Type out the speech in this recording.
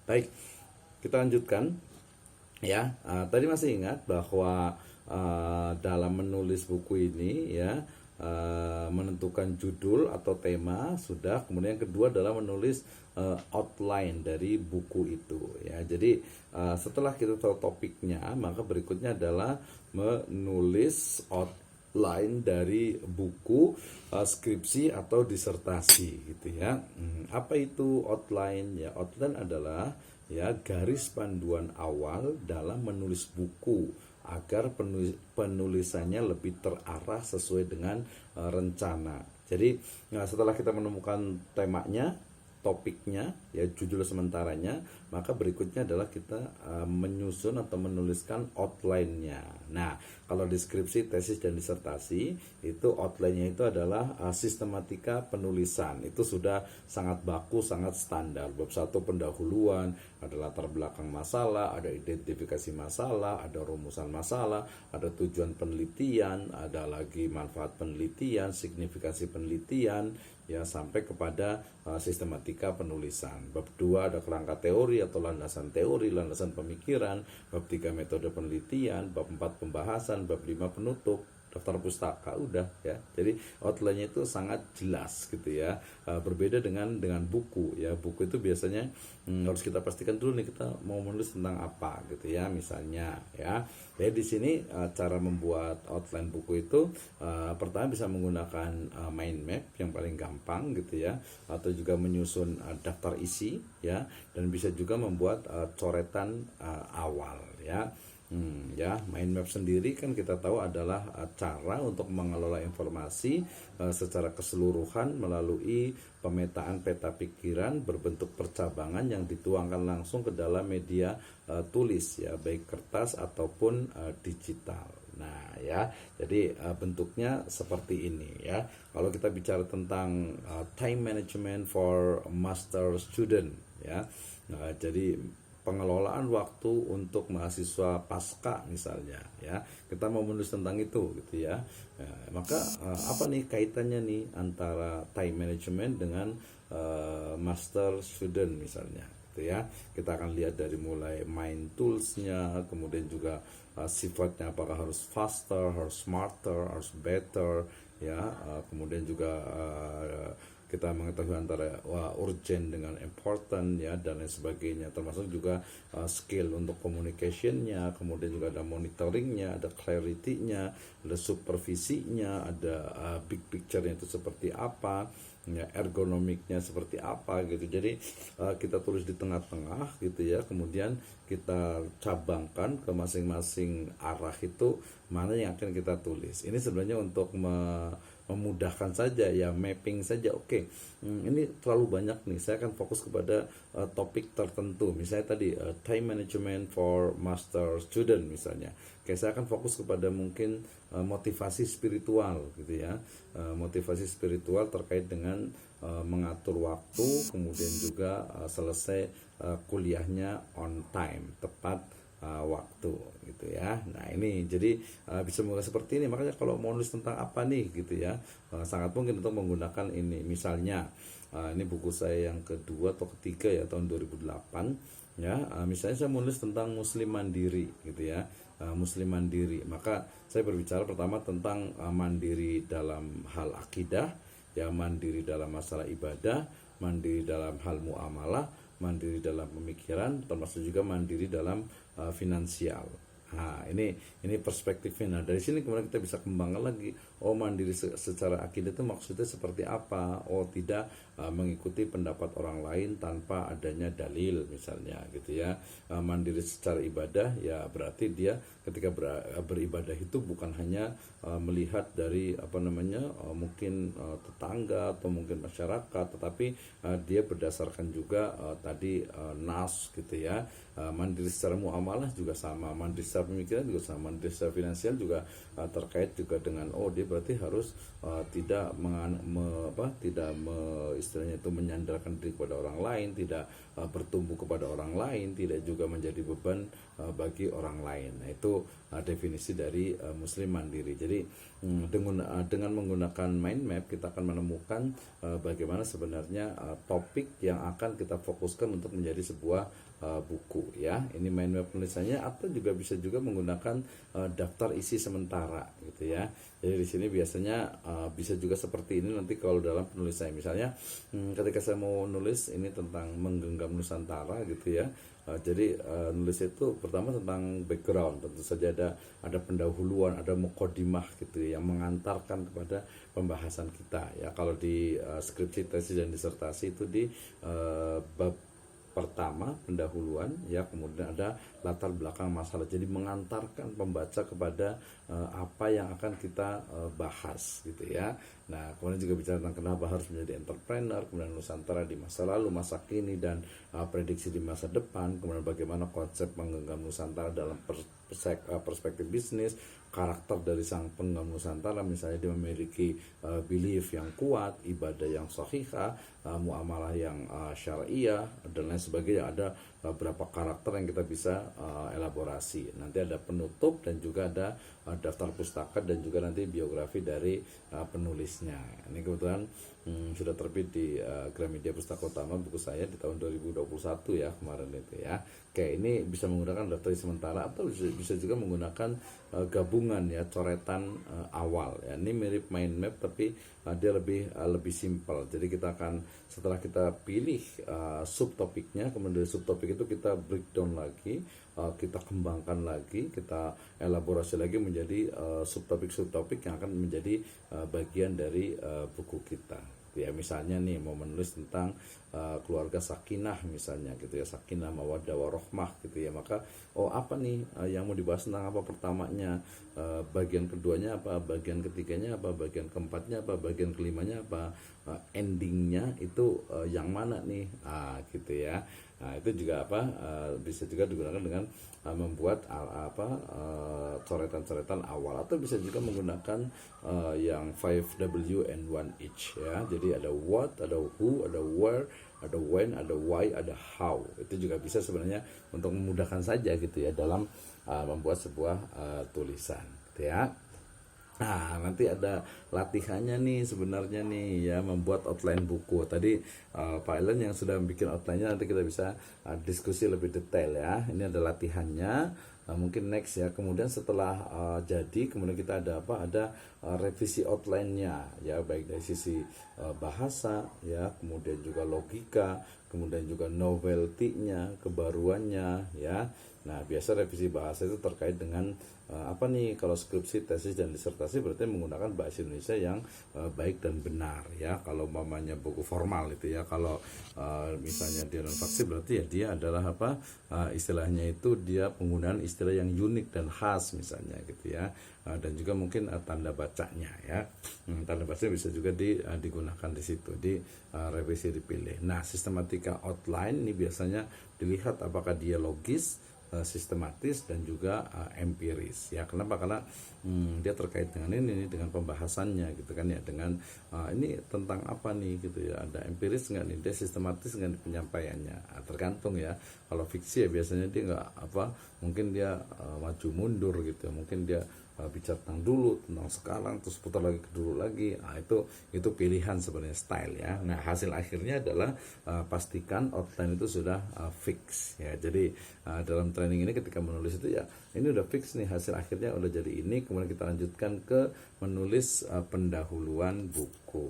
Baik, kita lanjutkan ya. Tadi masih ingat bahwa dalam menulis buku ini ya, menentukan judul atau tema sudah, kemudian yang kedua adalah menulis outline dari buku itu ya. Jadi setelah kita tahu topiknya, maka berikutnya adalah menulis outline dari buku skripsi atau disertasi gitu ya. Apa itu outline ya? Outline adalah ya garis panduan awal dalam menulis buku agar penulisannya lebih terarah sesuai dengan rencana. Jadi setelah kita menemukan temanya, topiknya, ya judul sementaranya, maka berikutnya adalah kita menyusun atau menuliskan outline-nya. Nah, kalau deskripsi, tesis, dan disertasi, itu outline-nya itu adalah sistematika penulisan. Itu sudah sangat baku, sangat standar. Bab 1 pendahuluan, ada latar belakang masalah, ada identifikasi masalah, ada rumusan masalah, ada tujuan penelitian, ada lagi manfaat penelitian, signifikasi penelitian, ya sampai kepada sistematika penulisan. Bab 2 ada kerangka teori atau landasan teori, landasan pemikiran, bab 3 metode penelitian, bab 4 pembahasan, bab 5 penutup, daftar pustaka, udah ya. Jadi outline-nya itu sangat jelas gitu ya. Berbeda dengan buku ya. Buku itu biasanya harus kita pastikan dulu nih kita mau menulis tentang apa gitu ya, misalnya ya. Jadi di sini cara membuat outline buku itu pertama bisa menggunakan mind map yang paling gampang gitu ya, atau juga menyusun daftar isi ya, dan bisa juga membuat coretan awal ya. Ya, mind map sendiri kan kita tahu adalah cara untuk mengelola informasi secara keseluruhan melalui pemetaan peta pikiran berbentuk percabangan yang dituangkan langsung ke dalam media tulis ya, baik kertas ataupun digital. Nah, ya. Jadi bentuknya seperti ini ya. Kalau kita bicara tentang time management for master student ya. Nah, jadi pengelolaan waktu untuk mahasiswa pasca misalnya ya, kita mau menulis tentang itu gitu ya. Maka apa nih kaitannya nih antara time management dengan master student misalnya gitu ya. Kita akan lihat dari mulai main toolsnya, kemudian juga sifatnya apakah harus faster, harus smarter, harus better ya, kemudian juga kita mengetahui antara urgent dengan important ya, dan lain sebagainya, termasuk juga skill untuk communicationnya, kemudian juga ada monitoringnya, ada clarity-nya, ada supervisinya, ada big picture-nya itu seperti apa ya, ergonomiknya seperti apa gitu. Jadi kita tulis di tengah-tengah gitu ya, kemudian kita cabangkan ke masing-masing arah itu mana yang akan kita tulis. Ini sebenarnya untuk memudahkan saja ya, mapping saja. Oke, ini terlalu banyak nih, saya akan fokus kepada topik tertentu. Misalnya tadi time management for master student misalnya. Oke, saya akan fokus kepada mungkin motivasi spiritual gitu ya. Motivasi spiritual terkait dengan mengatur waktu, kemudian juga selesai kuliahnya on time, tepat waktu gitu ya. Nah ini jadi bisa mulai seperti ini. Makanya kalau mau nulis tentang apa nih gitu ya, sangat mungkin untuk menggunakan ini. Misalnya ini buku saya yang kedua atau ketiga ya, tahun 2008 ya. Misalnya saya menulis tentang muslim mandiri gitu ya. Muslim mandiri, maka saya berbicara pertama tentang mandiri dalam hal akidah ya, mandiri dalam masalah ibadah, mandiri dalam hal muamalah, mandiri dalam pemikiran, termasuk juga mandiri dalam finansial. Nah, ini perspektifnya. Nah, dari sini kemudian kita bisa kembangkan lagi. Oh, mandiri secara akidah itu maksudnya seperti apa? Oh, tidak mengikuti pendapat orang lain tanpa adanya dalil misalnya gitu ya. Mandiri secara ibadah ya berarti dia ketika beribadah itu bukan hanya melihat dari mungkin tetangga atau mungkin masyarakat, tetapi dia berdasarkan juga tadi nas gitu ya. Mandiri secara muamalah juga sama, mandiri secara secara pemikiran juga sama, dari secara finansial juga terkait juga dengan dia berarti harus tidak istilahnya itu menyandarkan diri kepada orang lain, tidak bertumbuh kepada orang lain, tidak juga menjadi beban bagi orang lain. Nah, itu definisi dari muslim mandiri. Jadi dengan menggunakan mind map kita akan menemukan bagaimana sebenarnya topik yang akan kita fokuskan untuk menjadi sebuah buku, ya. Ini mind map penulisannya, atau juga bisa juga menggunakan daftar isi sementara gitu ya. Jadi di sini biasanya bisa juga seperti ini nanti kalau dalam penulisan, misalnya ketika saya mau nulis ini tentang menggenggam Nusantara gitu ya. Jadi nulis itu pertama tentang background, tentu saja ada pendahuluan, ada muqaddimah gitu ya, yang mengantarkan kepada pembahasan kita ya. Kalau di skripsi, tesis dan disertasi itu di bab pertama pendahuluan ya, kemudian ada latar belakang masalah, jadi mengantarkan pembaca kepada apa yang akan kita bahas gitu ya. Nah, kemudian juga bicara tentang kenapa harus menjadi entrepreneur, kemudian Nusantara di masa lalu, masa kini, dan prediksi di masa depan, kemudian bagaimana konsep menggenggam Nusantara dalam perspektif bisnis, karakter dari sang penggenggam Nusantara, misalnya dia memiliki belief yang kuat, ibadah yang sahihah, muamalah yang syariah, dan lain sebagainya. Ada beberapa karakter yang kita bisa elaborasi. Nanti ada penutup dan juga ada daftar pustaka dan juga nanti biografi dari penulisnya. Ini kebetulan sudah terbit di Gramedia Pustaka Utama buku saya di tahun 2021 ya, kemarin itu ya. Oke, ini bisa menggunakan daftar sementara atau bisa juga menggunakan gabungan ya, coretan awal ya. Ini mirip mind map tapi dia lebih simpel. Jadi kita akan, setelah kita pilih subtopiknya, kemudian dari subtopik itu kita breakdown lagi, kita kembangkan lagi, kita elaborasi lagi menjadi subtopik yang akan menjadi bagian dari buku kita ya. Misalnya nih mau menulis tentang keluarga sakinah misalnya gitu ya, sakinah mawaddah warahmah gitu ya, maka apa nih yang mau dibahas tentang apa, pertamanya, bagian keduanya apa, bagian ketiganya apa, bagian keempatnya apa, bagian kelimanya apa, endingnya itu yang mana nih, gitu ya. Nah, itu juga bisa juga digunakan dengan membuat coretan-coretan awal, atau bisa juga menggunakan yang 5W and 1H ya. Jadi ada what, ada who, ada where, ada when, ada why, ada how. Itu juga bisa sebenarnya untuk memudahkan saja gitu ya dalam membuat sebuah tulisan gitu ya. Nah, nanti ada latihannya nih sebenarnya nih ya, membuat outline buku. Tadi Pak Ellen yang sudah bikin outline-nya, nanti kita bisa diskusi lebih detail ya. Ini ada latihannya. Mungkin next ya. Kemudian setelah jadi, kemudian kita ada ada revisi outline-nya ya, baik dari sisi bahasa ya, kemudian juga logika, kemudian juga novelty-nya, kebaruannya ya. Nah, biasa revisi bahasa itu terkait dengan apa nih, kalau skripsi, tesis dan disertasi berarti menggunakan bahasa Indonesia yang baik dan benar ya. Kalau mamanya buku formal itu ya, kalau misalnya dia non faksi berarti ya dia adalah istilahnya itu dia penggunaan istilah yang unik dan khas misalnya gitu ya. Dan juga mungkin tanda bacanya ya. Tanda bacanya bisa juga digunakan di situ, di revisi dipilih. Nah, sistematika outline ini biasanya dilihat apakah dia logis, sistematis, dan juga empiris ya. Kenapa? Karena dia terkait dengan ini, dengan pembahasannya gitu kan ya, dengan ini tentang apa nih gitu ya, ada empiris nggak nih, dia sistematis nggak nih penyampaiannya. Tergantung ya. Kalau fiksi ya biasanya dia nggak mungkin dia maju mundur gitu ya. Mungkin dia bicara tentang dulu, tentang sekarang, terus putar lagi ke dulu lagi. Itu pilihan sebenarnya, style ya. Nah, hasil akhirnya adalah pastikan outline itu sudah fix ya. Jadi dalam training ini ketika menulis itu ya, ini udah fix nih, hasil akhirnya udah jadi ini. Kemudian kita lanjutkan ke menulis pendahuluan buku.